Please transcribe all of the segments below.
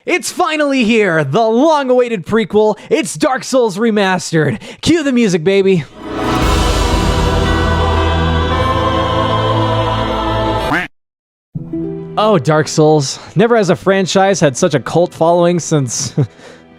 It's finally here, the long-awaited prequel. It's Dark Souls Remastered. Cue the music, baby. Oh, Dark Souls. Never has a franchise had such a cult following since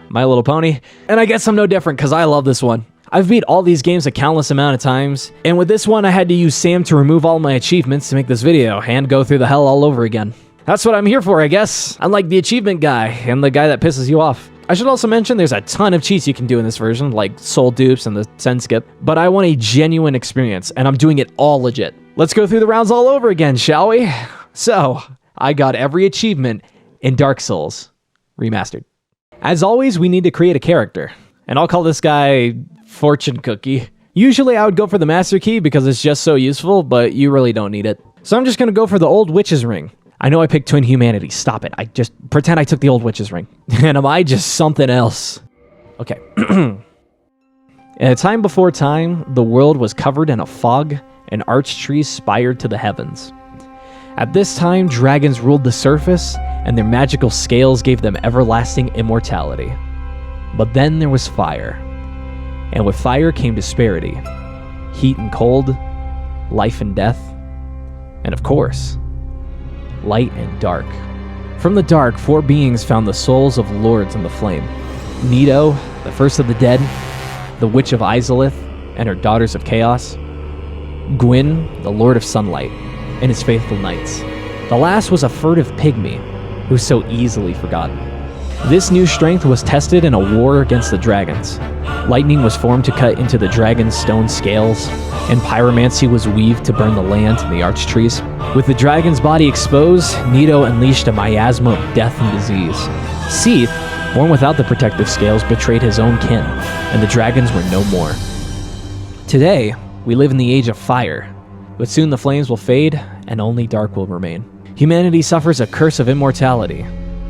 My Little Pony. And I guess I'm no different because I love this one. I've beat all these games a countless amount of times, and with this one I had to use Sam to remove all my achievements to make this video and go through the hell all over again. That's what I'm here for, I guess. Unlike the achievement guy and the guy that pisses you off. I should also mention there's a ton of cheats you can do in this version, like soul dupes and the Sens Skip, but I want a genuine experience, and I'm doing it all legit. Let's go through the rounds all over again, shall we? So, I got every achievement in Dark Souls Remastered. As always, we need to create a character, and I'll call this guy Fortune Cookie. Usually I would go for the Master Key because it's just so useful, but you really don't need it. So I'm just gonna go for the Old Witch's Ring. I know I picked Twin Humanity, stop it. I just pretend I took the Old Witch's Ring. And am I just something else? Okay. In a time before time, the world was covered in a fog, and arch trees spired to the heavens. At this time, dragons ruled the surface, and their magical scales gave them everlasting immortality. But then there was fire. And with fire came disparity, heat and cold, life and death, and of course, light and dark. From the dark, four beings found the souls of lords in the flame. Nito, the first of the dead, the Witch of Izalith, and her daughters of chaos. Gwyn, the Lord of Sunlight, and his faithful knights. The last was a furtive pygmy, who's so easily forgotten. This new strength was tested in a war against the dragons. Lightning was formed to cut into the dragon's stone scales, and pyromancy was weaved to burn the land and the arch trees. With the dragon's body exposed, Nito unleashed a miasma of death and disease. Seath, born without the protective scales, betrayed his own kin, and the dragons were no more. Today, we live in the age of fire, but soon the flames will fade, and only dark will remain. Humanity suffers a curse of immortality,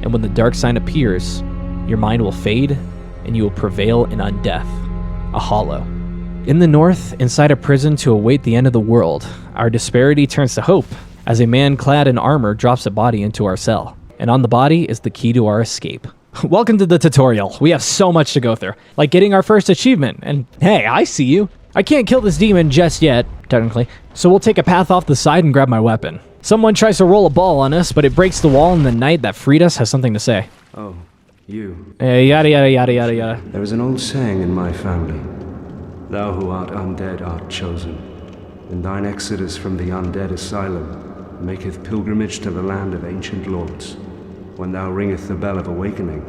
and when the dark sign appears, your mind will fade, and you will prevail in undeath, a hollow. In the north, inside a prison to await the end of the world, our disparity turns to hope, as a man clad in armor drops a body into our cell, and on the body is the key to our escape. Welcome to the tutorial. We have so much to go through, like getting our first achievement, and hey, I see you. I can't kill this demon just yet, technically, so we'll take a path off the side and grab my weapon. Someone tries to roll a ball on us, but it breaks the wall, and the knight that freed us has something to say. Oh, you. Yada yada yada yada yada. There is an old saying in my family. Thou who art undead art chosen, and thine exodus from the undead asylum maketh pilgrimage to the land of ancient lords. When thou ringeth the bell of awakening,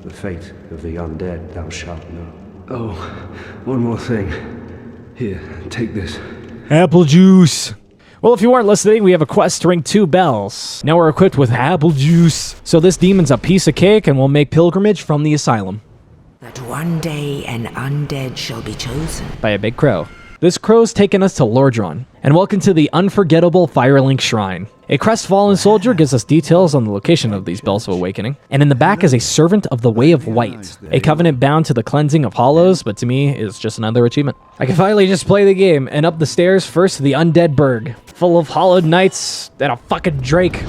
the fate of the undead thou shalt know. Oh, one more thing. Here, take this. Apple juice. Well, if you weren't listening, we have a quest to ring 2 bells. Now we're equipped with apple juice. So this demon's a piece of cake, and we'll make pilgrimage from the asylum. That one day an undead shall be chosen. By a big crow. This crow's taken us to Lordron, and welcome to the unforgettable Firelink Shrine. A crestfallen soldier gives us details on the location of these Bells of Awakening, and in the back is a servant of the Way of White, a covenant bound to the cleansing of hollows, but to me is just another achievement. I can finally just play the game, and up the stairs first to the Undead Burg, full of hollowed knights and a fucking drake.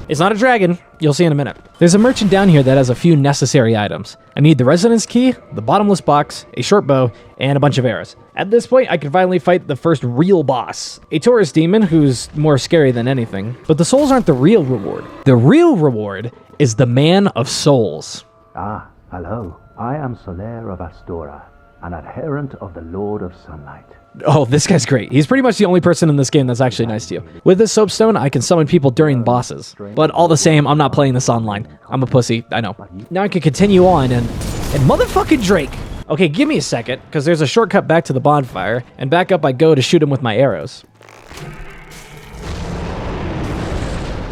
It's not a dragon, you'll see in a minute. There's a merchant down here that has a few necessary items. I need the residence key, the bottomless box, a short bow, and a bunch of arrows. At this point, I can finally fight the first real boss, a Taurus demon who's more scary than anything. But the souls aren't the real reward. The real reward is the Man of Souls. Ah, hello. I am Solaire of Astora, an adherent of the Lord of Sunlight. Oh, this guy's great. He's pretty much the only person in this game that's actually nice to you. With this soapstone, I can summon people during bosses. But all the same, I'm not playing this online. I'm a pussy, I know. Now I can continue on and motherfucking Drake! Okay, give me a second, because there's a shortcut back to the bonfire, and back up I go to shoot him with my arrows.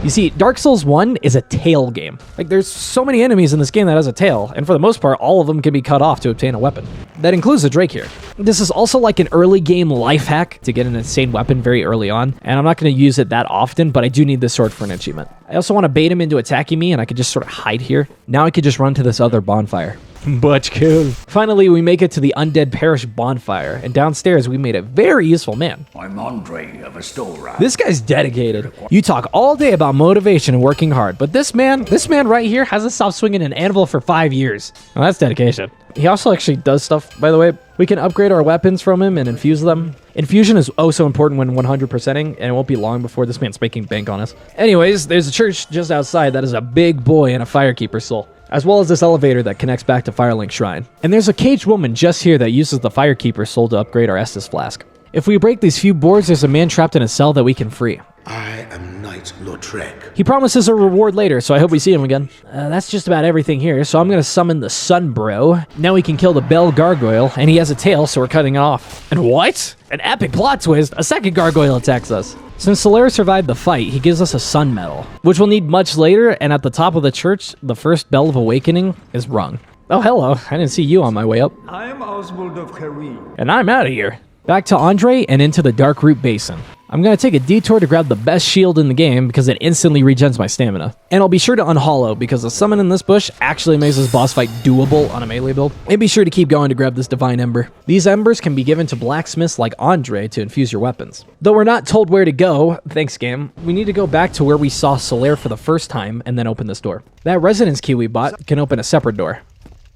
You see, Dark Souls 1 is a tail game. Like, there's so many enemies in this game that has a tail, and for the most part, all of them can be cut off to obtain a weapon. That includes the Drake here. This is also like an early game life hack to get an insane weapon very early on, and I'm not going to use it that often, but I do need this sword for an achievement. I also want to bait him into attacking me, and I could just sort of hide here. Now I could just run to this other bonfire. But cool. Finally, we make it to the Undead Parish bonfire, and downstairs we made a very useful man. I'm Andre of Astora. This guy's dedicated. You talk all day about motivation and working hard, but this man right here hasn't stopped swinging an anvil for 5 years. Well, that's dedication. He also actually does stuff, by the way. We can upgrade our weapons from him and infuse them. Infusion is oh so important when 100%ing, and it won't be long before this man's making bank on us. Anyways, there's a church just outside that is a big boy and a firekeeper soul, as well as this elevator that connects back to Firelink Shrine. And there's a caged woman just here that uses the firekeeper soul to upgrade our Estus flask. If we break these few boards, there's a man trapped in a cell that we can free. I am Knight Lautrec. He promises a reward later, so I hope we see him again. That's just about everything here, so I'm gonna summon the Sun Bro. Now we can kill the Bell Gargoyle, and he has a tail, so we're cutting it off. And what? An epic plot twist! A second gargoyle attacks us. Since Solaire survived the fight, he gives us a Sun Medal, which we'll need much later, and at the top of the church, the first Bell of Awakening is rung. Oh, hello. I didn't see you on my way up. I'm Oswald of Careem. And I'm out of here. Back to Andre and into the Dark Root Basin. I'm going to take a detour to grab the best shield in the game because it instantly regens my stamina. And I'll be sure to unhollow because the summon in this bush actually makes this boss fight doable on a melee build. And be sure to keep going to grab this Divine Ember. These embers can be given to blacksmiths like Andre to infuse your weapons. Though we're not told where to go, thanks game, we need to go back to where we saw Solaire for the first time and then open this door. That residence key we bought can open a separate door.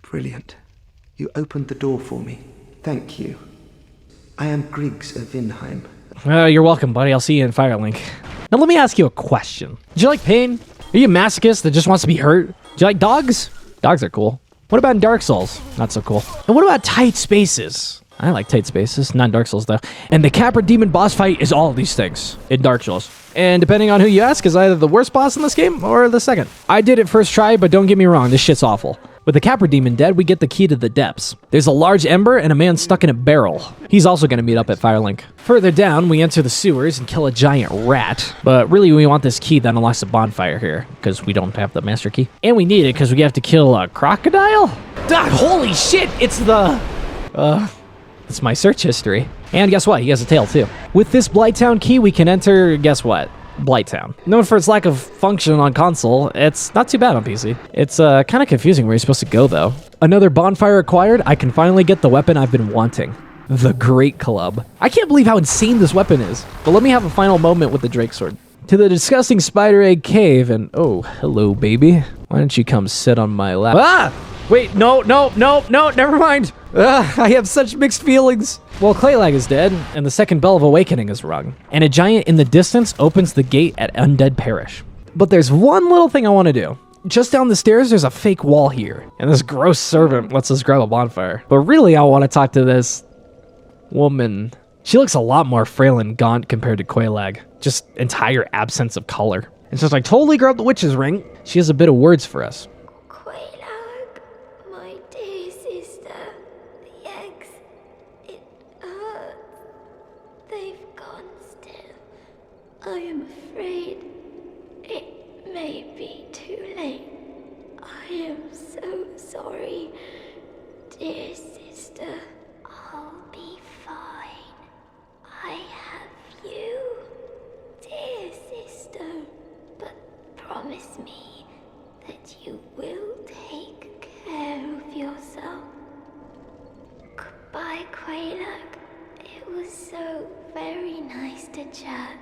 Brilliant. You opened the door for me. Thank you. I am Griggs of Vinheim. You're welcome, buddy. I'll see you in Firelink. Now let me ask you a question. Do you like pain? Are you a masochist that just wants to be hurt? Do you like dogs? Dogs are cool. What about in Dark Souls? Not so cool. And what about tight spaces? I like tight spaces, not in Dark Souls though. And the Capra Demon boss fight is all these things in Dark Souls. And depending on who you ask, is either the worst boss in this game or the second. I did it first try, but don't get me wrong, this shit's awful. With the Capra Demon dead, we get the key to the depths. There's a large ember and a man stuck in a barrel. He's also going to meet up at Firelink. Further down, we enter the sewers and kill a giant rat. But really, we want this key that unlocks the bonfire here, because we don't have the master key. And we need it because we have to kill a crocodile? Ah, holy shit, it's my search history. And guess what? He has a tail too. With this Blighttown key, we can enter, guess what? Blighttown. Known for its lack of function on console, it's not too bad on PC. It's kind of confusing where you're supposed to go though. Another bonfire acquired, I can finally get the weapon I've been wanting. The Great Club. I can't believe how insane this weapon is. But let me have a final moment with the Drake Sword. To the disgusting Spider Egg Cave and oh, hello baby. Why don't you come sit on my lap? Ah! Wait, no, never mind. I have such mixed feelings. Well, Claylag is dead, and the second Bell of Awakening is rung, and a giant in the distance opens the gate at Undead Parish. But there's one little thing I want to do. Just down the stairs, there's a fake wall here, and this gross servant lets us grab a bonfire. But really, I want to talk to this woman. She looks a lot more frail and gaunt compared to Quaylag. Just entire absence of color. And since I totally grabbed the witch's ring, she has a bit of words for us. I am afraid it may be too late. I am so sorry, dear sister. I'll be fine. I have you, dear sister. But promise me that you will take care of yourself. Goodbye, Quaylag. It was so very nice to chat.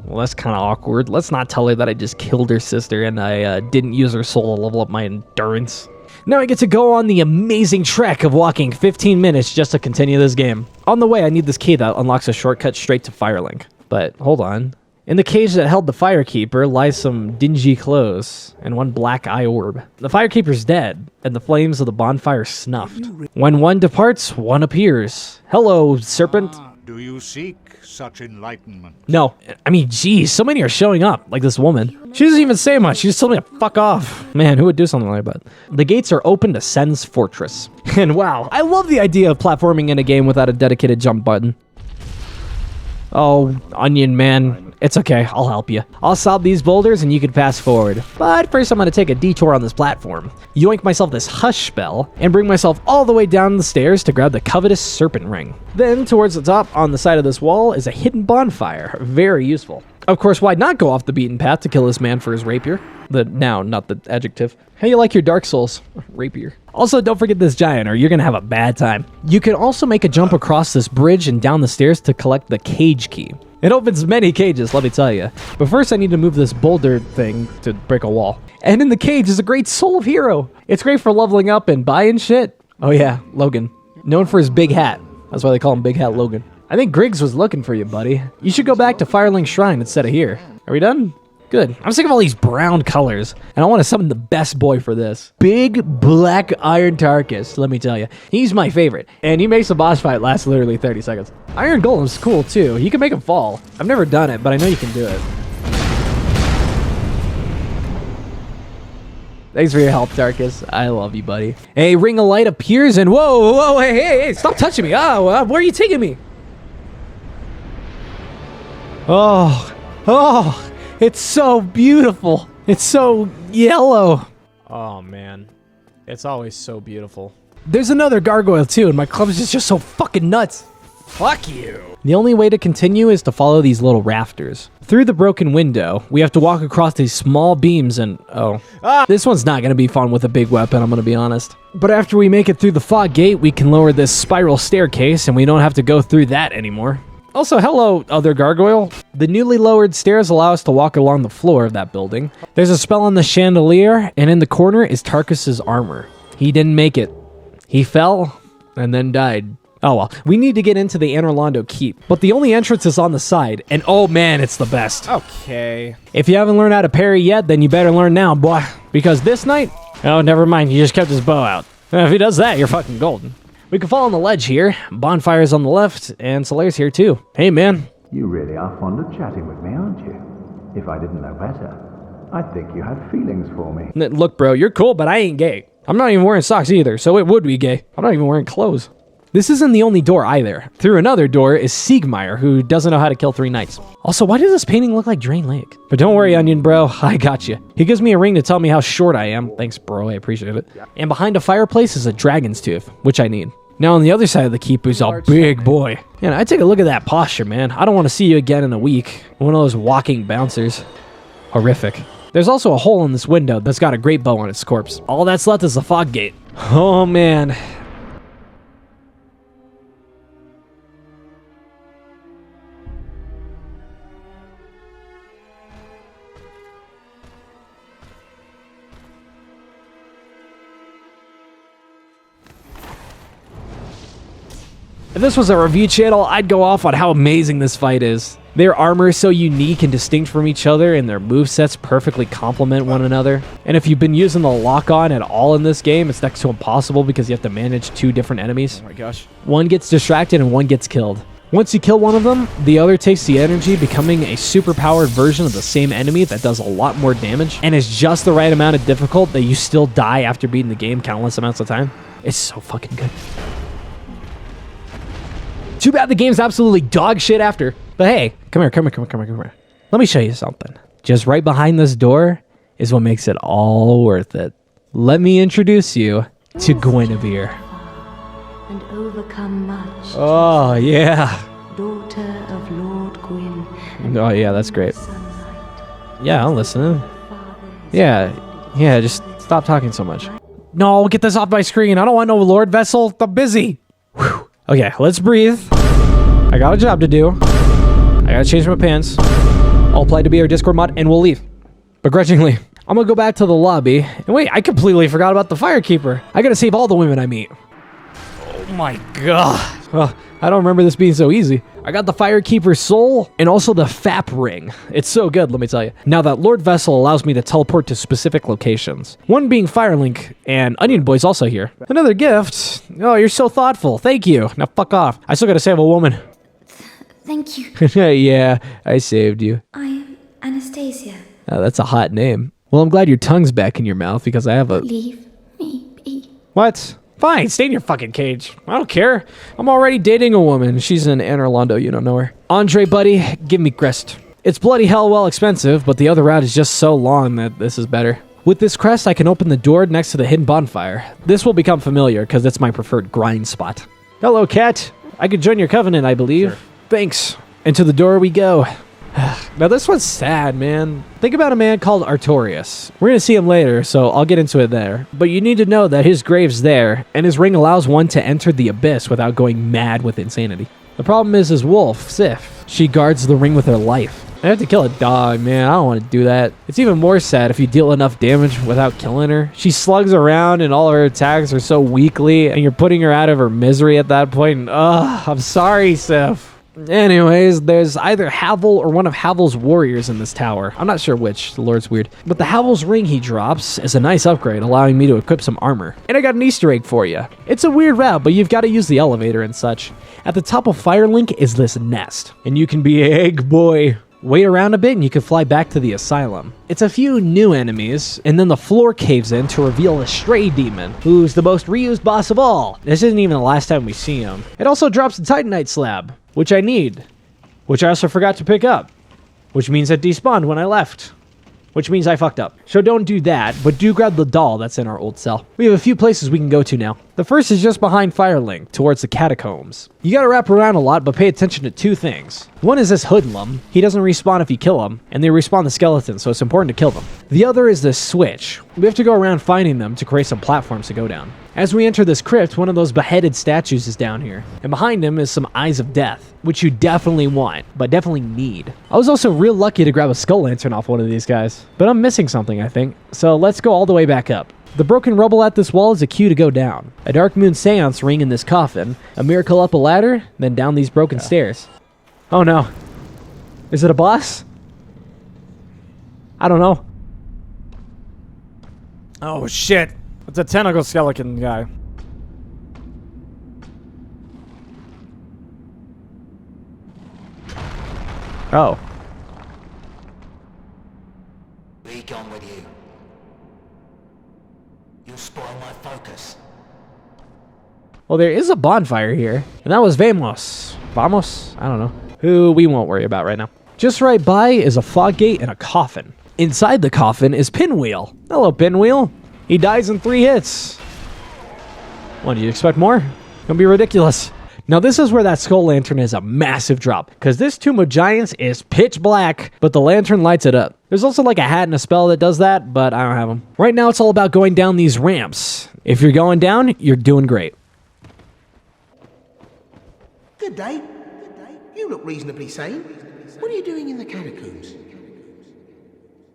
Well, that's kind of awkward. Let's not tell her that I just killed her sister and I didn't use her soul to level up my endurance. Now I get to go on the amazing trek of walking 15 minutes just to continue this game. On the way, I need this key that unlocks a shortcut straight to Firelink. But hold on. In the cage that held the Firekeeper lies some dingy clothes and one black eye orb. The Firekeeper's dead, and the flames of the bonfire snuffed. When one departs, one appears. Hello, serpent. Do you seek such enlightenment? No. I mean, geez, so many are showing up, like this woman. She doesn't even say much. She just told me to fuck off. Man, who would do something like that? The gates are open to Sens Fortress. And wow, I love the idea of platforming in a game without a dedicated jump button. Oh, Onion Man. It's okay, I'll help you. I'll solve these boulders and you can pass forward. But first I'm gonna take a detour on this platform, yoink myself this hush spell, and bring myself all the way down the stairs to grab the covetous serpent ring. Then towards the top on the side of this wall is a hidden bonfire, very useful. Of course, why not go off the beaten path to kill this man for his rapier? The noun, not the adjective. How you like your Dark Souls? Rapier. Also, don't forget this giant or you're gonna have a bad time. You can also make a jump across this bridge and down the stairs to collect the cage key. It opens many cages, let me tell you. But first I need to move this boulder thing to break a wall. And in the cage is a great soul of hero. It's great for leveling up and buying shit. Oh yeah, Logan. Known for his big hat. That's why they call him Big Hat Logan. I think Griggs was looking for you, buddy. You should go back to Firelink Shrine instead of here. Are we done? Good. I'm sick of all these brown colors, and I want to summon the best boy for this. Big Black Iron Tarkus, let me tell you. He's my favorite, and he makes the boss fight last literally 30 seconds. Iron Golem's cool, too. You can make him fall. I've never done it, but I know you can do it. Thanks for your help, Tarkus. I love you, buddy. A ring of light appears, and whoa, hey, stop touching me. Oh, where are you taking me? Oh, it's so beautiful. It's so yellow. Oh, man. It's always so beautiful. There's another gargoyle, too, and my club is just so fucking nuts. Fuck you. The only way to continue is to follow these little rafters. Through the broken window, we have to walk across these small beams and, this one's not going to be fun with a big weapon, I'm going to be honest. But after we make it through the fog gate, we can lower this spiral staircase, and we don't have to go through that anymore. Also, hello, other gargoyle. The newly lowered stairs allow us to walk along the floor of that building. There's a spell on the chandelier, and in the corner is Tarkus's armor. He didn't make it. He fell, and then died. Oh well, we need to get into the Anor Londo keep, but the only entrance is on the side, and oh man, it's the best. Okay. If you haven't learned how to parry yet, then you better learn now, boy. Because this night, oh, never mind, he just kept his bow out. If he does that, you're fucking golden. We can fall on the ledge here. Bonfire's on the left, and Solaire's here too. Hey, man. You really are fond of chatting with me, aren't you? If I didn't know better, I'd think you had feelings for me. Look, bro, you're cool, but I ain't gay. I'm not even wearing socks either, so it would be gay. I'm not even wearing clothes. This isn't the only door either. Through another door is Siegmeyer, who doesn't know how to kill 3 knights. Also, why does this painting look like Drain Lake? But don't worry, Onion Bro, I got you. He gives me a ring to tell me how short I am. Thanks, bro, I appreciate it. And behind a fireplace is a dragon's tooth, which I need. Now on the other side of the keep is a big boy. Man, I take a look at that posture, man. I don't want to see you again in a week. One of those walking bouncers. Horrific. There's also a hole in this window that's got a great bow on its corpse. All that's left is the fog gate. Oh, man. If this was a review channel, I'd go off on how amazing this fight is. Their armor is so unique and distinct from each other, and their movesets perfectly complement one another. And if you've been using the lock-on at all in this game, it's next to impossible because you have to manage 2 different enemies. Oh my gosh. One gets distracted and one gets killed. Once you kill one of them, the other takes the energy, becoming a super-powered version of the same enemy that does a lot more damage, and is just the right amount of difficult that you still die after beating the game countless amounts of time. It's so fucking good. Too bad the game's absolutely dog shit after. But hey, come here. Let me show you something. Just right behind this door is what makes it all worth it. Let me introduce you to Guinevere. And overcome much. Oh, yeah. Daughter of Lord Gwyn. Oh, yeah, that's great. Sunlight. Yeah, I'm listening. Yeah, just stop talking so much. No, get this off my screen. I don't want no Lord Vessel. I'm busy. Whew. Okay, let's breathe. I got a job to do. I gotta change my pants. I'll apply to be our Discord mod, and we'll leave. Begrudgingly. I'm gonna go back to the lobby. And wait, I completely forgot about the Firekeeper. I gotta save all the women I meet. Oh my god. Well, I don't remember this being so easy. I got the Firekeeper's soul and also the FAP ring. It's so good, let me tell you. Now that Lord Vessel allows me to teleport to specific locations. One being Firelink, and Onion Boy's also here. Another gift. Oh, you're so thoughtful. Thank you. Now fuck off. I still gotta save a woman. Thank you. Yeah, I saved you. I'm Anastasia. Oh, that's a hot name. Well, I'm glad your tongue's back in your mouth because I have a... Leave me be. What? Fine, stay in your fucking cage. I don't care. I'm already dating a woman. She's an Anor Londo, you don't know her. Andre, buddy, give me Crest. It's bloody hell well expensive, but the other route is just so long that this is better. With this crest, I can open the door next to the hidden bonfire. This will become familiar because it's my preferred grind spot. Hello, cat. I could join your covenant, I believe. Sure. Thanks. Into the door we go. Now this one's sad, man. Think about a man called Artorias. We're gonna see him later, so I'll get into it there. But you need to know that his grave's there, and his ring allows one to enter the abyss without going mad with insanity. The problem is his wolf, Sif. She guards the ring with her life. I have to kill a dog, man. I don't want to do that. It's even more sad if you deal enough damage without killing her. She slugs around and all of her attacks are so weakly, and you're putting her out of her misery at that point. Ugh, I'm sorry, Sif. Anyways, there's either Havel or one of Havel's warriors in this tower. I'm not sure which, the Lord's weird. But the Havel's ring he drops is a nice upgrade, allowing me to equip some armor. And I got an Easter egg for you. It's a weird route, but you've got to use the elevator and such. At the top of Firelink is this nest, and you can be Egg Boy. Wait around a bit and you can fly back to the asylum. It's a few new enemies, and then the floor caves in to reveal a stray demon, who's the most reused boss of all. This isn't even the last time we see him. It also drops the Titanite slab, which I need, which I also forgot to pick up, which means it despawned when I left, which means I fucked up. So don't do that, but do grab the doll that's in our old cell. We have a few places we can go to now. The first is just behind Firelink, towards the catacombs. You gotta wrap around a lot, but pay attention to two things. One is this hoodlum. He doesn't respawn if you kill him, and they respawn the skeletons, so it's important to kill them. The other is this switch. We have to go around finding them to create some platforms to go down. As we enter this crypt, one of those beheaded statues is down here, and behind him is some Eyes of Death, which you definitely want, but definitely need. I was also real lucky to grab a skull lantern off one of these guys, but I'm missing something, I think, so let's go all the way back up. The broken rubble at this wall is a cue to go down. A dark moon seance ring in this coffin, a miracle up a ladder, then down these broken stairs. Oh no. Is it a boss? I don't know. Oh shit. It's a tentacle skeleton guy. Oh. Be gone with you. You'll spoil my focus. Well, there is a bonfire here, and that was Vamos. Vamos? I don't know. Who we won't worry about right now. Just right by is a fog gate and a coffin. Inside the coffin is Pinwheel. Hello, Pinwheel. He dies in 3 hits. What, do you expect more? Gonna be ridiculous. Now this is where that skull lantern is a massive drop, because this Tomb of Giants is pitch black, but the lantern lights it up. There's also like a hat and a spell that does that, but I don't have them. Right now it's all about going down these ramps. If you're going down, you're doing great. Good day. You look reasonably sane. What are you doing in the catacombs?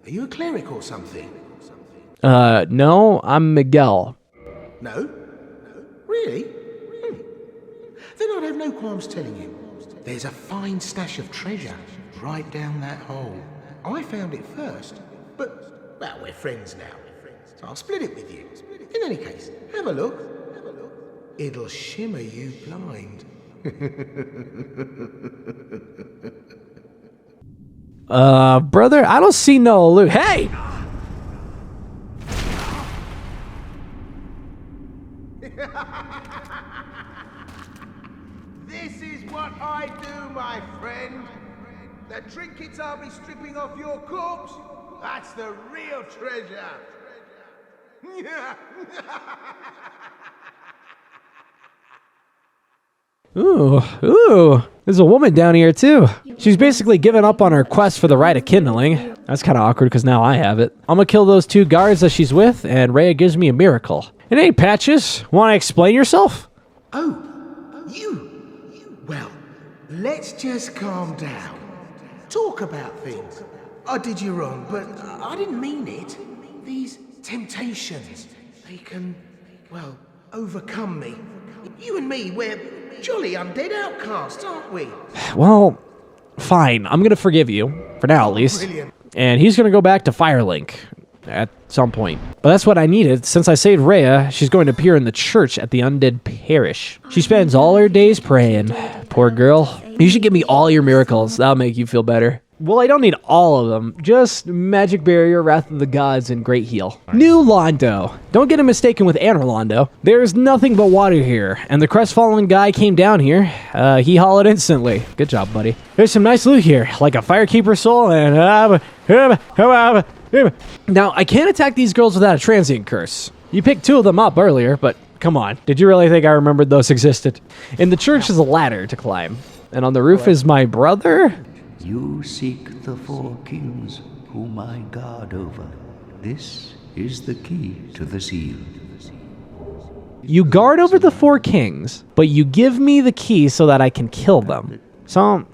Are you a cleric or something? No, I'm Miguel. No? Really? Then I'd have no qualms telling you. There's a fine stash of treasure right down that hole. I found it first, but, well, we're friends now, so I'll split it with you. In any case, have a look. It'll shimmer you blind. Brother, I don't see no loot. Hey! This is what I do, my friend. The trinkets I'll be stripping off your corpse, that's the real treasure. Ooh. There's a woman down here, too. She's basically given up on her quest for the Rite of Kindling. That's kind of awkward, because now I have it. I'm gonna kill those 2 guards that she's with, and Rhea gives me a miracle. It ain't Patches. Want to explain yourself? Oh, you. Well, let's just calm down. Talk about things. I did you wrong, but I didn't mean it. These temptations, they can, well, overcome me. You and me, we're jolly undead outcasts, aren't we? Well, fine. I'm gonna forgive you, for now at least. Brilliant. And he's gonna go back to Firelink at some point. But that's what I needed. Since I saved Rhea, she's going to appear in the church at the undead parish. She spends all her days praying. Poor girl. You should give me all your miracles. That'll make you feel better. Well, I don't need all of them. Just Magic Barrier, Wrath of the Gods, and Great Heal. New Londo. Don't get it mistaken with Anor Londo. There is nothing but water here, and the crestfallen guy came down here. He hollowed instantly. Good job, buddy. There's some nice loot here, like a Firekeeper soul and... Now, I can't attack these girls without a transient curse. You picked 2 of them up earlier, but come on. Did you really think I remembered those existed? In the church is a ladder to climb, and on the roof is my brother? You seek the 4 kings whom I guard over. This is the key to the seal. You guard over the 4 kings, but you give me the key so that I can kill them. Some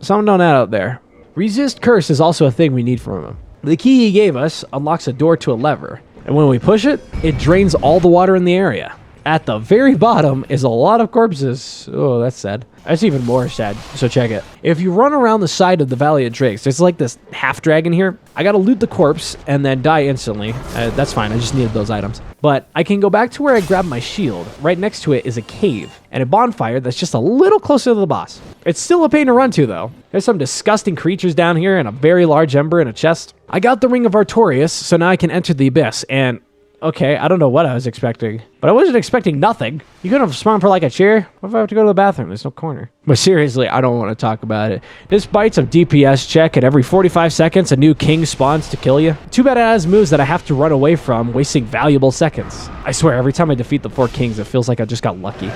don't add out there. Resist curse is also a thing we need from him. The key he gave us unlocks a door to a lever, and when we push it, it drains all the water in the area. At the very bottom is a lot of corpses. Oh, that's sad. That's even more sad, so check it. If you run around the side of the Valley of Drakes, there's like this half dragon here. I gotta loot the corpse and then die instantly. That's fine, I just needed those items. But I can go back to where I grabbed my shield. Right next to it is a cave and a bonfire that's just a little closer to the boss. It's still a pain to run to though. There's some disgusting creatures down here and a very large ember in a chest. I got the Ring of Artorias, so now I can enter the Abyss, and okay, I don't know what I was expecting, but I wasn't expecting nothing. You couldn't have spawned for like a chair? What if I have to go to the bathroom? There's no corner. But seriously, I don't want to talk about it. Despite some DPS check, and every 45 seconds a new king spawns to kill you. Too bad it has moves that I have to run away from, wasting valuable seconds. I swear, every time I defeat the 4 kings, it feels like I just got lucky.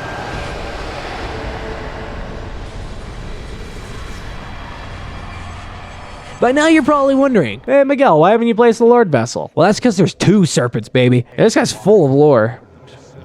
By now you're probably wondering, hey Miguel, why haven't you placed the Lord Vessel? Well, that's because there's 2 serpents, baby. This guy's full of lore.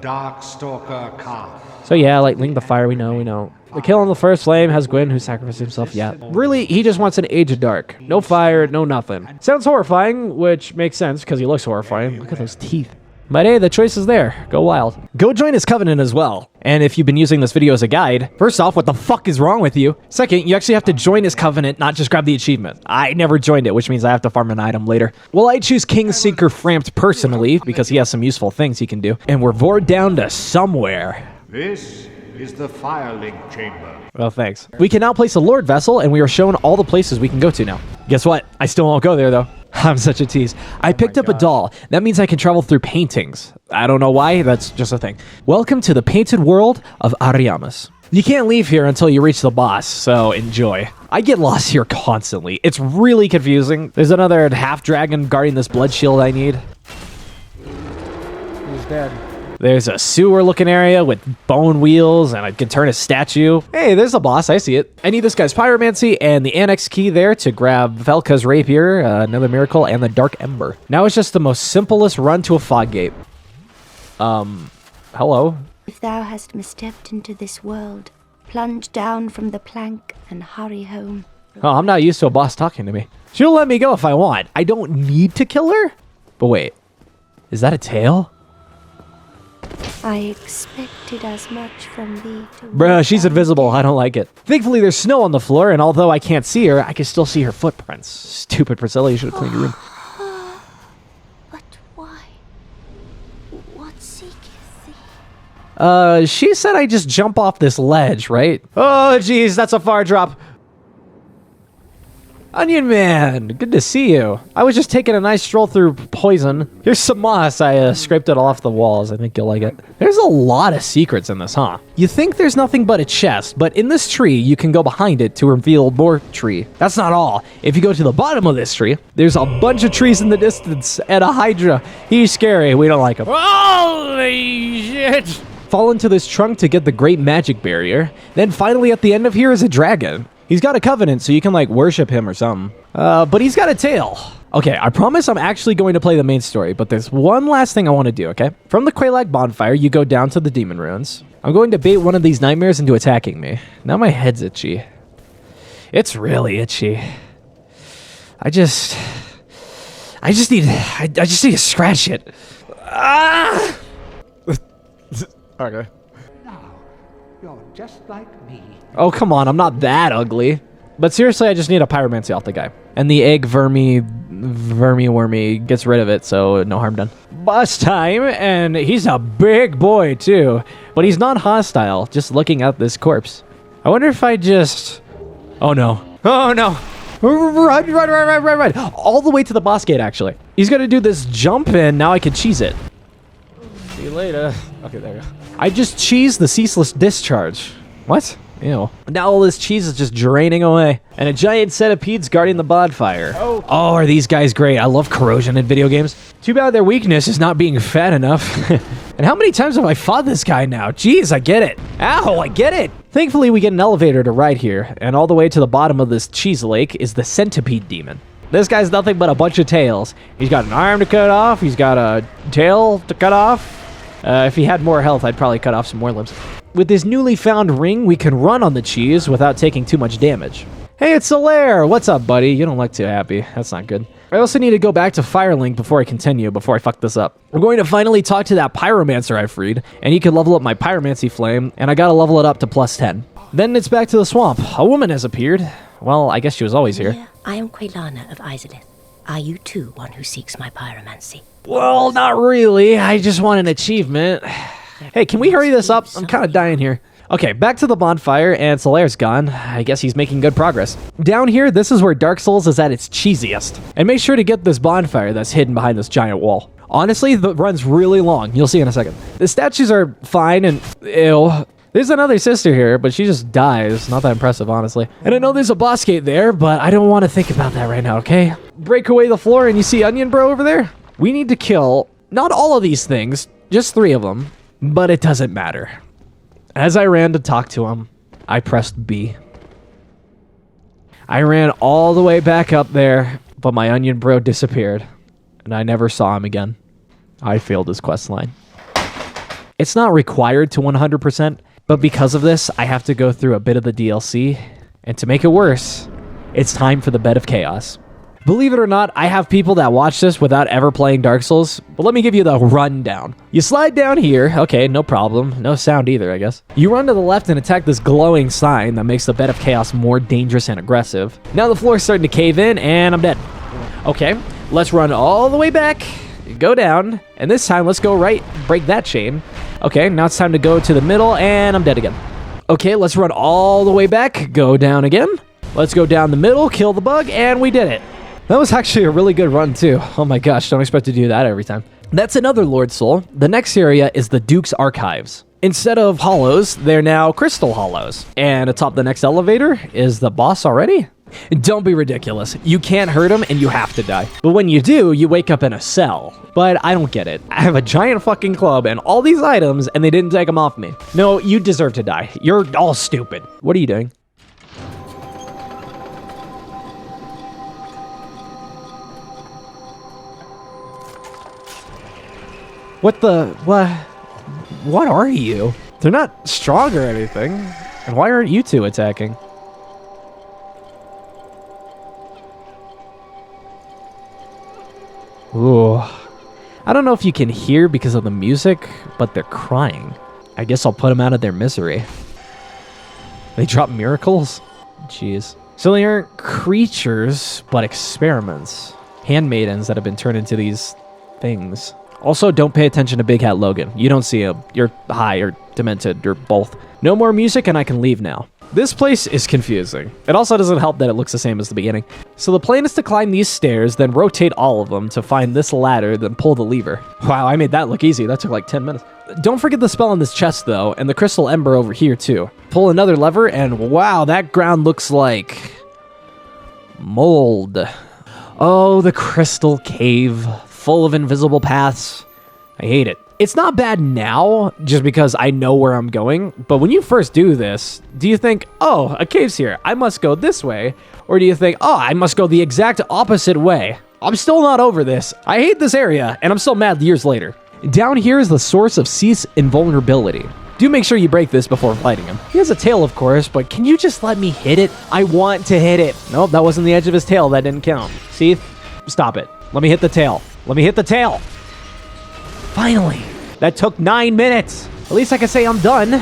Darkstalker Calf. So yeah, lightning the fire, we know. The kill on the first flame has Gwyn, who sacrificed himself, yeah. Really, he just wants an Age of Dark. No fire, no nothing. Sounds horrifying, which makes sense, because he looks horrifying. Look at those teeth. But hey, the choice is there. Go wild. Go join his covenant as well. And if you've been using this video as a guide, first off, what the fuck is wrong with you? Second, you actually have to join his covenant, not just grab the achievement. I never joined it, which means I have to farm an item later. Well, I choose Kingseeker Framped personally, because he has some useful things he can do. And we're bored down to somewhere. This is the Firelink Chamber. Well, thanks. We can now place a Lord Vessel, and we are shown all the places we can go to now. Guess what? I still won't go there, though. I'm such a tease. I picked up a doll. That means I can travel through paintings. I don't know why, that's just a thing. Welcome to the painted world of Ariamis. You can't leave here until you reach the boss, so enjoy. I get lost here constantly. It's really confusing. There's another half-dragon guarding this blood shield I need. He's dead. There's a sewer-looking area with bone wheels, and I can turn a statue. Hey, there's a boss. I see it. I need this guy's pyromancy and the annex key there to grab Velka's rapier, another miracle, and the dark ember. Now it's just the most simplest run to a fog gate. Hello? If thou hast misstepped into this world, plunge down from the plank and hurry home. Oh, I'm not used to a boss talking to me. She'll let me go if I want. I don't need to kill her? But wait, is that a tail? I expected as much from thee. Bruh, she's invisible. I don't like it. Thankfully, there's snow on the floor, and although I can't see her, I can still see her footprints. Stupid Priscilla, you should have cleaned your room. But why? What seeketh thee? She said I just jump off this ledge, right? Oh, jeez, that's a far drop. Onion Man, good to see you. I was just taking a nice stroll through poison. Here's some moss. I scraped it off the walls. I think you'll like it. There's a lot of secrets in this, huh? You think there's nothing but a chest, but in this tree, you can go behind it to reveal more tree. That's not all. If you go to the bottom of this tree, there's a bunch of trees in the distance and a Hydra. He's scary. We don't like him. Holy shit! Fall into this trunk to get the great magic barrier. Then finally at the end of here is a dragon. He's got a covenant, so you can, like, worship him or something. But he's got a tail. Okay, I promise I'm actually going to play the main story, but there's one last thing I want to do, okay? From the Quelaag bonfire, you go down to the demon ruins. I'm going to bait one of these nightmares into attacking me. Now my head's itchy. It's really itchy. I just need to scratch it. Ah! Okay. Now, you're just like me. Oh, come on, I'm not that ugly. But seriously, I just need a pyromancy off the guy. And the egg wormy gets rid of it, so no harm done. Boss time, and he's a big boy too. But he's not hostile, just looking at this corpse. I wonder if I just... Oh no. Oh no. Run. All the way to the boss gate, actually. He's going to do this jump, and now I can cheese it. See you later. Okay, there we go. I just cheesed the ceaseless discharge. What? Ew. Now all this cheese is just draining away. And a giant centipede's guarding the bonfire. Oh, are these guys great? I love corrosion in video games. Too bad their weakness is not being fed enough. And how many times have I fought this guy now? Jeez, I get it. Ow, I get it. Thankfully, we get an elevator to ride here. And all the way to the bottom of this cheese lake is the centipede demon. This guy's nothing but a bunch of tails. He's got an arm to cut off. He's got a tail to cut off. If he had more health, I'd probably cut off some more limbs. With this newly found ring, we can run on the cheese without taking too much damage. Hey, it's Solaire! What's up, buddy? You don't look too happy. That's not good. I also need to go back to Firelink before I continue, before I fuck this up. I'm going to finally talk to that pyromancer I freed, and he can level up my pyromancy flame, and I gotta level it up to +10. Then it's back to the swamp. A woman has appeared. Well, I guess she was always here. I am Quelana of Izalith. Are you too one who seeks my pyromancy? Well, not really. I just want an achievement. Hey, can we hurry this up? I'm kind of dying here. Okay, back to the bonfire, and Solaire's gone. I guess he's making good progress. Down here, this is where Dark Souls is at its cheesiest. And make sure to get this bonfire that's hidden behind this giant wall. Honestly, the run's really long. You'll see in a second. The statues are fine and ew. There's another sister here, but she just dies. Not that impressive, honestly. And I know there's a boss gate there, but I don't want to think about that right now, okay? Break away the floor, and you see Onion Bro over there? We need to kill, not all of these things, just 3 of them, but it doesn't matter. As I ran to talk to him, I pressed B. I ran all the way back up there, but my Onion Bro disappeared, and I never saw him again. I failed his quest line. It's not required to 100%, but because of this, I have to go through a bit of the DLC, and to make it worse, it's time for the Bed of Chaos. Believe it or not, I have people that watch this without ever playing Dark Souls, but let me give you the rundown. You slide down here, okay, no problem, no sound either, I guess. You run to the left and attack this glowing sign that makes the Bed of Chaos more dangerous and aggressive. Now the floor is starting to cave in, and I'm dead. Okay, let's run all the way back, go down, and this time let's go right, break that chain. Okay, now it's time to go to the middle, and I'm dead again. Okay, let's run all the way back, go down again. Let's go down the middle, kill the bug, and we did it. That was actually a really good run, too. Oh my gosh, don't expect to do that every time. That's another Lord Soul. The next area is the Duke's Archives. Instead of hollows, they're now crystal hollows. And atop the next elevator is the boss already? Don't be ridiculous. You can't hurt him and you have to die. But when you do, you wake up in a cell. But I don't get it. I have a giant fucking club and all these items and they didn't take them off me. No, you deserve to die. You're all stupid. What are you doing? What are you? They're not strong or anything. And why aren't you two attacking? Ooh. I don't know if you can hear because of the music, but they're crying. I guess I'll put them out of their misery. They drop miracles? Jeez. So they aren't creatures, but experiments. Handmaidens that have been turned into these things. Also, don't pay attention to Big Hat Logan. You don't see him. You're high or demented or both. No more music and I can leave now. This place is confusing. It also doesn't help that it looks the same as the beginning. So the plan is to climb these stairs, then rotate all of them to find this ladder, then pull the lever. Wow, I made that look easy. That took like 10 minutes. Don't forget the spell on this chest though, and the crystal ember over here too. Pull another lever and wow, that ground looks like mold. Oh, the crystal cave. Full of invisible paths. I hate it. It's not bad now, just because I know where I'm going, but when you first do this, do you think, oh, a cave's here, I must go this way? Or do you think, oh, I must go the exact opposite way? I'm still not over this. I hate this area, and I'm still mad years later. Down here is the source of Cease invulnerability. Do make sure you break this before fighting him. He has a tail, of course, but can you just let me hit it? I want to hit it. Nope, that wasn't the edge of his tail. That didn't count. See? Stop it. Let me hit the tail. Let me hit the tail. Finally. That took 9 minutes. At least I can say I'm done.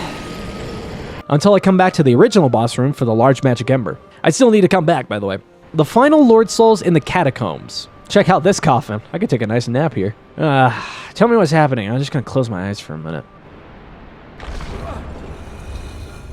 Until I come back to the original boss room for the large magic ember. I still need to come back, by the way. The final Lord Souls in the catacombs. Check out this coffin. I could take a nice nap here. Tell me what's happening. I'm just gonna close my eyes for a minute.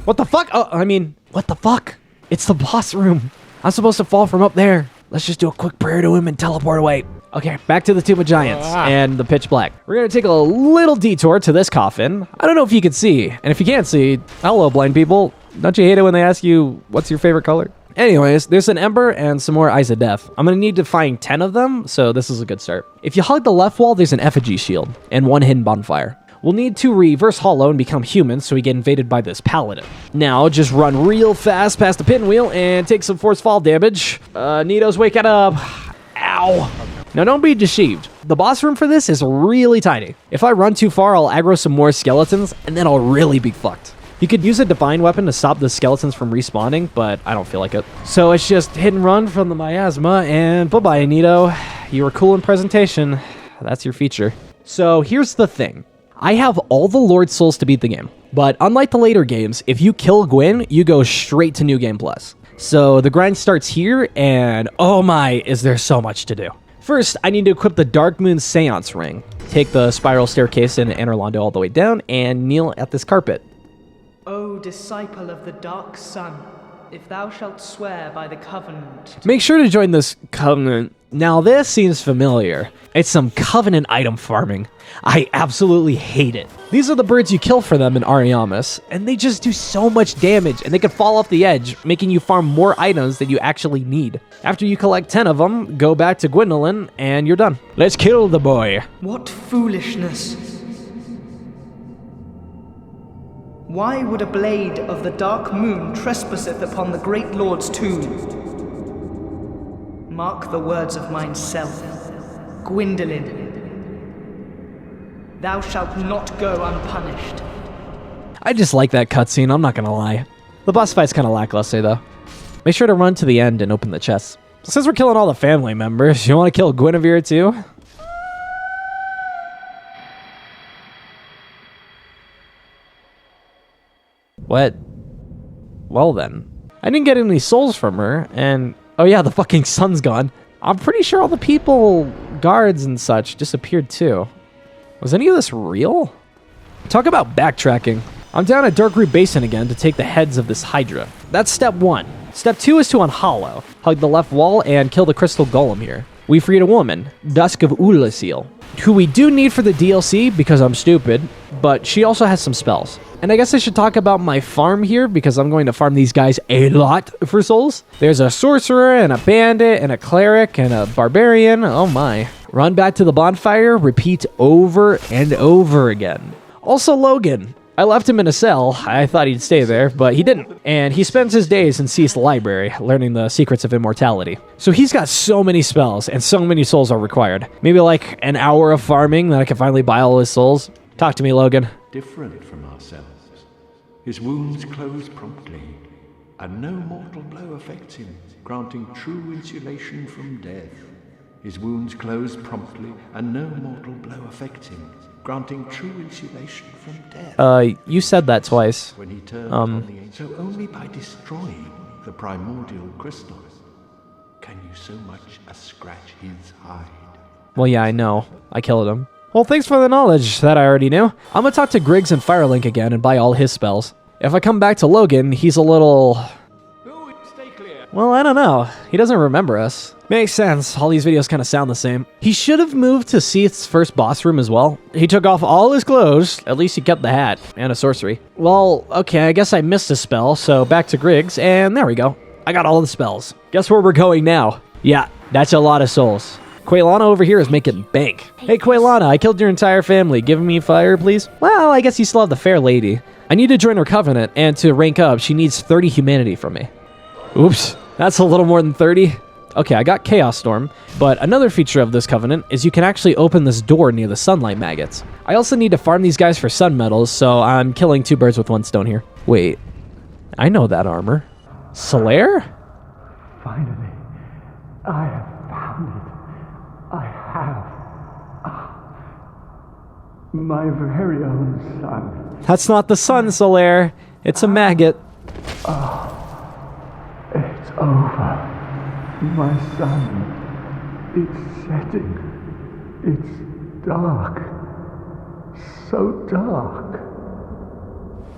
What the fuck? Oh, I mean, what the fuck? It's the boss room. I'm supposed to fall from up there. Let's just do a quick prayer to him and teleport away. Okay, back to the Tomb of Giants and the pitch black. We're going to take a little detour to this coffin. I don't know if you can see. And if you can't see, hello, blind people. Don't you hate it when they ask you, what's your favorite color? Anyways, there's an ember and some more eyes of death. I'm going to need to find 10 of them, so this is a good start. If you hug the left wall, there's an effigy shield and one hidden bonfire. We'll need to reverse hollow and become human so we get invaded by this paladin. Now, just run real fast past the pinwheel and take some force fall damage. Nito's waking up. Ow. Now, don't be deceived. The boss room for this is really tiny. If I run too far, I'll aggro some more skeletons, and then I'll really be fucked. You could use a divine weapon to stop the skeletons from respawning, but I don't feel like it. So it's just hit and run from the miasma, and bye-bye, Nito. You were cool in presentation. That's your feature. So here's the thing. I have all the Lord Souls to beat the game, but unlike the later games, if you kill Gwyn, you go straight to New Game Plus. So the grind starts here, and oh my, is there so much to do. First, I need to equip the Dark Moon Seance Ring, take the spiral staircase in Anor Londo all the way down, and kneel at this carpet. O disciple of the Dark Sun, if thou shalt swear by the covenant... Make sure to join this covenant. Now this seems familiar. It's some covenant item farming. I absolutely hate it. These are the birds you kill for them in Ariamis, and they just do so much damage, and they can fall off the edge, making you farm more items that you actually need. After you collect 10 of them, go back to Gwendolyn, and you're done. Let's kill the boy. What foolishness! Why would a blade of the dark moon trespasseth upon the great lord's tomb? Mark the words of mine self, Gwendolyn. Thou shalt not go unpunished. I just like that cutscene, I'm not gonna lie. The boss fight's kinda lackluster though. Make sure to run to the end and open the chest. Since we're killing all the family members, you wanna kill Guinevere too? What? Well then. I didn't get any souls from her, and oh yeah, the fucking sun's gone. I'm pretty sure all the people, guards and such, disappeared too. Was any of this real? Talk about backtracking. I'm down at Darkroot Basin again to take the heads of this Hydra. That's step 1. Step 2 is to unhollow, hug the left wall, and kill the crystal golem here. We freed a woman, Dusk of Ulasil, who we do need for the DLC because I'm stupid, but she also has some spells. And I guess I should talk about my farm here because I'm going to farm these guys a lot for souls. There's a sorcerer and a bandit and a cleric and a barbarian. Oh my. Run back to the bonfire, repeat over and over again. Also Logan. I left him in a cell. I thought he'd stay there, but he didn't. And he spends his days in Cease Library, learning the secrets of immortality. So he's got so many spells, and so many souls are required. Maybe like an hour of farming, then I can finally buy all his souls. Talk to me, Logan. Different from ourselves. His wounds close promptly, and no mortal blow affects him, granting true insulation from death. His wounds close promptly, and no mortal blow affects him, granting true insulation from death. You said that twice. When he turned on the so only by destroying the primordial crystal can you so much as scratch his hide. Well, yeah, I know. I killed him. Well, thanks for the knowledge. That I already knew. I'm gonna talk to Griggs and Firelink again and buy all his spells. If I come back to Logan, he's a little... Well, I don't know. He doesn't remember us. Makes sense. All these videos kind of sound the same. He should have moved to Seath's first boss room as well. He took off all his clothes. At least he kept the hat and a sorcery. Well, okay, I guess I missed a spell, so back to Griggs, and there we go. I got all the spells. Guess where we're going now? Yeah, that's a lot of souls. Quaylana over here is making bank. Hey, Quaylana, I killed your entire family. Give me fire, please? Well, I guess you still have the fair lady. I need to join her covenant, and to rank up, she needs 30 humanity from me. Oops, that's a little more than 30. Okay, I got Chaos Storm, but another feature of this covenant is you can actually open this door near the sunlight maggots. I also need to farm these guys for sun metals, so I'm killing 2 birds with 1 stone here. Wait, I know that armor. Solaire? Finally, I have found it. I have. My very own son. That's not the sun, Solaire. It's a maggot. It's over. My son. It's setting. It's dark. So dark.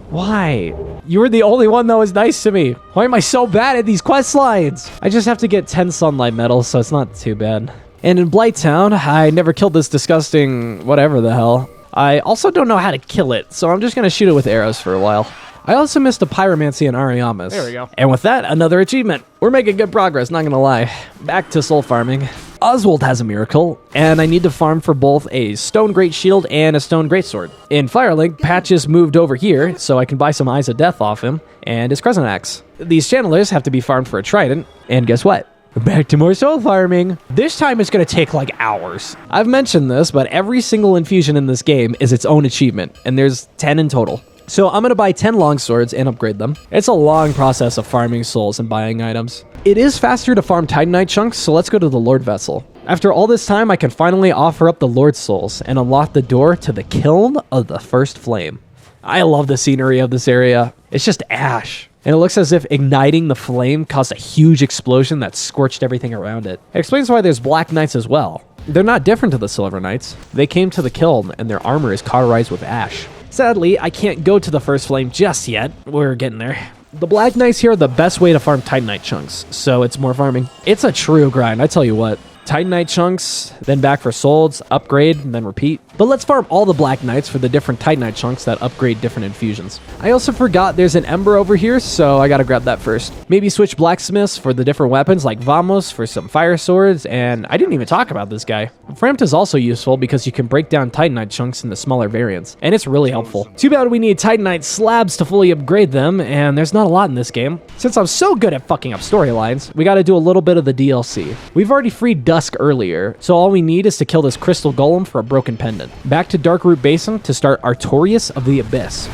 Why? You were the only one that was nice to me. Why am I so bad at these quest lines? I just have to get 10 sunlight medals, so it's not too bad. And in Blighttown, I never killed this disgusting whatever the hell. I also don't know how to kill it, so I'm just going to shoot it with arrows for a while. I also missed a pyromancy and Ariamis. There we go. And with that, another achievement. We're making good progress, not going to lie. Back to soul farming. Oswald has a miracle, and I need to farm for both a stone great shield and a stone greatsword. In Firelink, Patches moved over here, so I can buy some Eyes of Death off him, and his Crescent Axe. These channelers have to be farmed for a trident, and guess what? Back to more soul farming. This time it's going to take like hours. I've mentioned this, but every single infusion in this game is its own achievement, and there's 10 in total. So I'm going to buy 10 longswords and upgrade them. It's a long process of farming souls and buying items. It is faster to farm Titanite chunks, so let's go to the Lord Vessel. After all this time, I can finally offer up the Lord's souls and unlock the door to the Kiln of the First Flame. I love the scenery of this area. It's just ash. And it looks as if igniting the flame caused a huge explosion that scorched everything around it. It explains why there's Black Knights as well. They're not different to the Silver Knights. They came to the kiln and their armor is cauterized with ash. Sadly, I can't go to the First Flame just yet. We're getting there. The Black Knights here are the best way to farm Titanite chunks, so it's more farming. It's a true grind, I tell you what. Titanite chunks, then back for souls, upgrade, and then repeat. But let's farm all the Black Knights for the different Titanite chunks that upgrade different infusions. I also forgot there's an Ember over here, so I gotta grab that first. Maybe switch blacksmiths for the different weapons like Vamos for some fire swords, and I didn't even talk about this guy. Frampt is also useful because you can break down Titanite chunks into smaller variants, and it's really helpful. Too bad we need Titanite slabs to fully upgrade them, and there's not a lot in this game. Since I'm so good at fucking up storylines, we gotta do a little bit of the DLC. We've already freed Dusk earlier, so all we need is to kill this crystal golem for a broken pendant. Back to Darkroot Basin to start Artorias of the Abyss.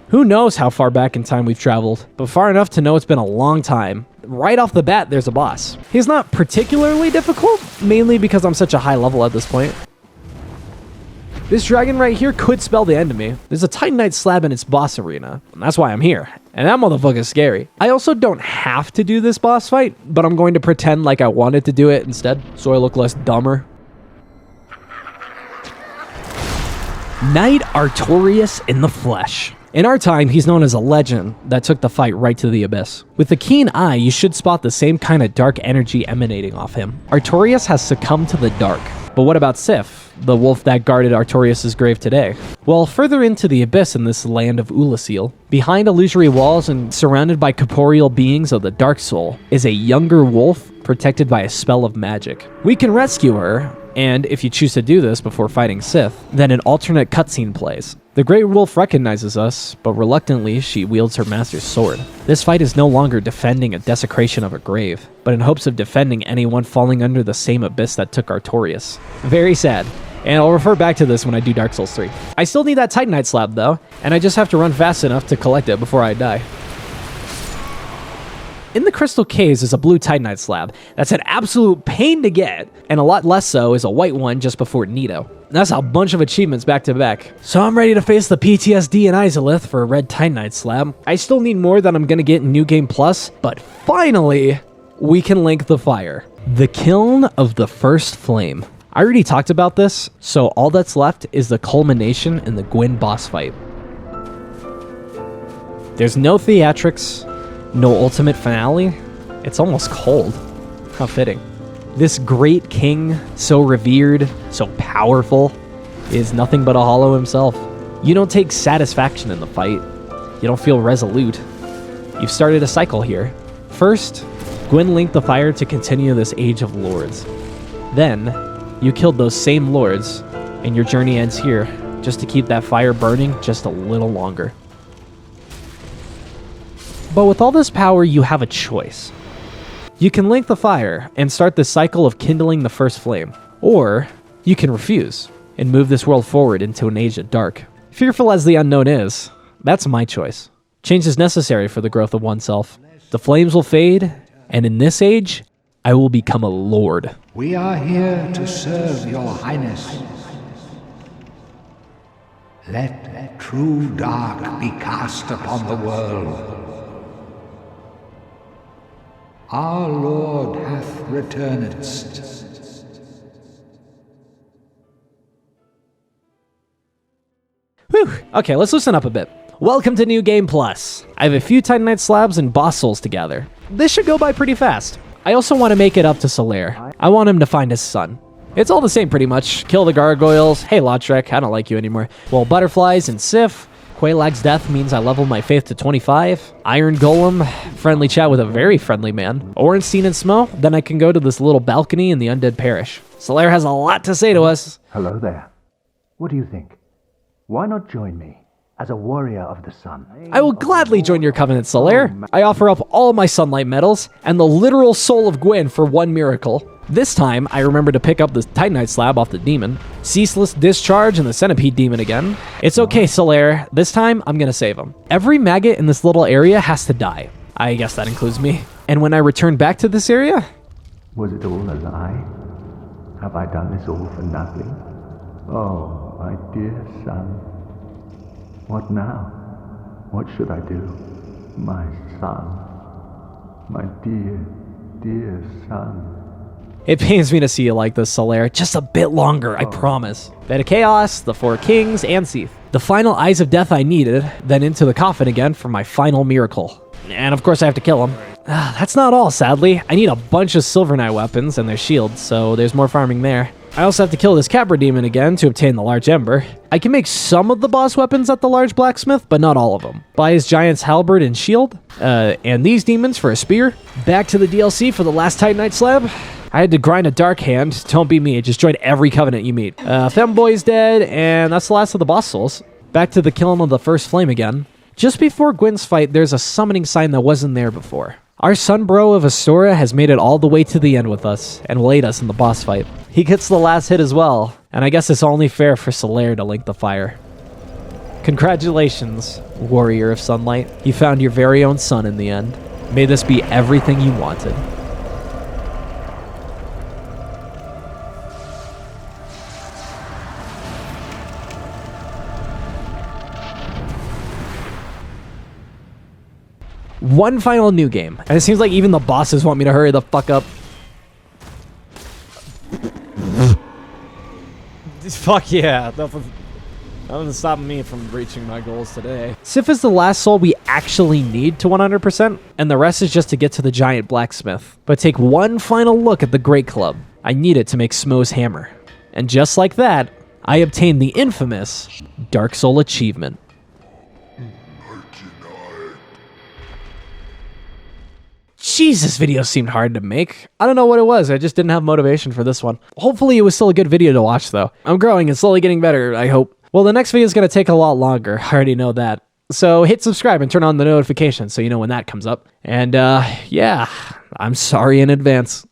Who knows how far back in time we've traveled, but far enough to know it's been a long time. Right off the bat, there's a boss. He's not particularly difficult, mainly because I'm such a high level at this point. This dragon right here could spell the end of me. There's a Titanite slab in its boss arena, and that's why I'm here. And that motherfucker's scary. I also don't have to do this boss fight, but I'm going to pretend like I wanted to do it instead, so I look less dumber. Knight Artorias in the flesh. In our time, he's known as a legend that took the fight right to the abyss. With a keen eye, you should spot the same kind of dark energy emanating off him. Artorias has succumbed to the dark. But what about Sif, the wolf that guarded Artorias' grave today? Well, further into the abyss in this land of Ulasil, behind illusory walls and surrounded by corporeal beings of the Dark Soul, is a younger wolf protected by a spell of magic. We can rescue her, and if you choose to do this before fighting Sith, then an alternate cutscene plays. The Great Wolf recognizes us, but reluctantly she wields her master's sword. This fight is no longer defending a desecration of a grave, but in hopes of defending anyone falling under the same abyss that took Artorias. Very sad. And I'll refer back to this when I do Dark Souls 3. I still need that Titanite slab though, and I just have to run fast enough to collect it before I die. In the Crystal Caves is a blue Titanite slab that's an absolute pain to get, and a lot less so is a white one just before Nito. That's a bunch of achievements back to back. So I'm ready to face the PTSD in Izalith for a red Titanite slab. I still need more that I'm gonna get in New Game Plus, but finally, we can link the fire. The Kiln of the First Flame. I already talked about this, so all that's left is the culmination in the Gwyn boss fight. There's no theatrics, no ultimate finale. It's almost cold. How fitting. This great king, so revered, so powerful, is nothing but a hollow himself. You don't take satisfaction in the fight. You don't feel resolute. You've started a cycle here. First, Gwyn linked the fire to continue this age of lords. Then, you killed those same lords, and your journey ends here, just to keep that fire burning just a little longer. But with all this power, you have a choice. You can link the fire and start the cycle of kindling the first flame, or you can refuse and move this world forward into an age of dark. Fearful as the unknown is, that's my choice. Change is necessary for the growth of oneself. The flames will fade, and in this age, I will become a lord. We are here to serve your highness. Let true dark be cast upon the world. Our Lord hath returned. Okay, let's loosen up a bit. Welcome to New Game Plus. I have a few Titanite slabs and boss souls to gather. This should go by pretty fast. I also want to make it up to Solaire. I want him to find his son. It's all the same pretty much. Kill the gargoyles. Hey, Lautrec, I don't like you anymore. Well, butterflies and Sif. Quaylag's death means I level my faith to 25. Iron Golem. Friendly chat with a very friendly man. Orenstein and Smo. Then I can go to this little balcony in the Undead Parish. Solaire has a lot to say to us. Hello there. What do you think? Why not join me as a warrior of the sun? I will gladly join your covenant, Solaire. I offer up all my sunlight medals and the literal soul of Gwyn for one miracle. This time, I remember to pick up the Titanite slab off the demon, Ceaseless Discharge, and the Centipede demon again. It's okay, Solaire. This time, I'm gonna save him. Every maggot in this little area has to die. I guess that includes me. And when I return back to this area... Was it all a lie? Have I done this all for nothing? Oh, my dear son. What now? What should I do? My son. My dear, dear son. It pains me to see you like this, Solaire. Just a bit longer, I promise. Beta Chaos, the Four Kings, and Seath. The final Eyes of Death I needed, then into the coffin again for my final miracle. And of course I have to kill him. That's not all, sadly. I need a bunch of Silver Knight weapons and their shields, so there's more farming there. I also have to kill this Cabra demon again to obtain the Large Ember. I can make some of the boss weapons at the Large Blacksmith, but not all of them. Buy his Giant's Halberd and Shield, and these demons for a spear. Back to the DLC for the last Titanite slab. I had to grind a Dark Hand. Don't be me, just join every covenant you meet. Femboy's dead, and that's the last of the boss souls. Back to the killing of the first flame again. Just before Gwyn's fight, there's a summoning sign that wasn't there before. Our son bro of Astoria has made it all the way to the end with us, and will aid us in the boss fight. He gets the last hit as well, and I guess it's only fair for Solaire to link the fire. Congratulations, Warrior of Sunlight. You found your very own son in the end. May this be everything you wanted. One final new game, and it seems like even the bosses want me to hurry the fuck up. Fuck yeah. Nothing's stopping me from reaching my goals today. Sif is the last soul we actually need to 100%, and the rest is just to get to the giant blacksmith. But take one final look at the Great Club. I need it to make Smo's hammer. And just like that, I obtained the infamous Dark Soul achievement. Jeez, this video seemed hard to make. I don't know what it was. I just didn't have motivation for this one. Hopefully it was still a good video to watch though. I'm growing and slowly getting better, I hope. Well, the next video is going to take a lot longer. I already know that. So hit subscribe and turn on the notifications so you know when that comes up. And yeah, I'm sorry in advance.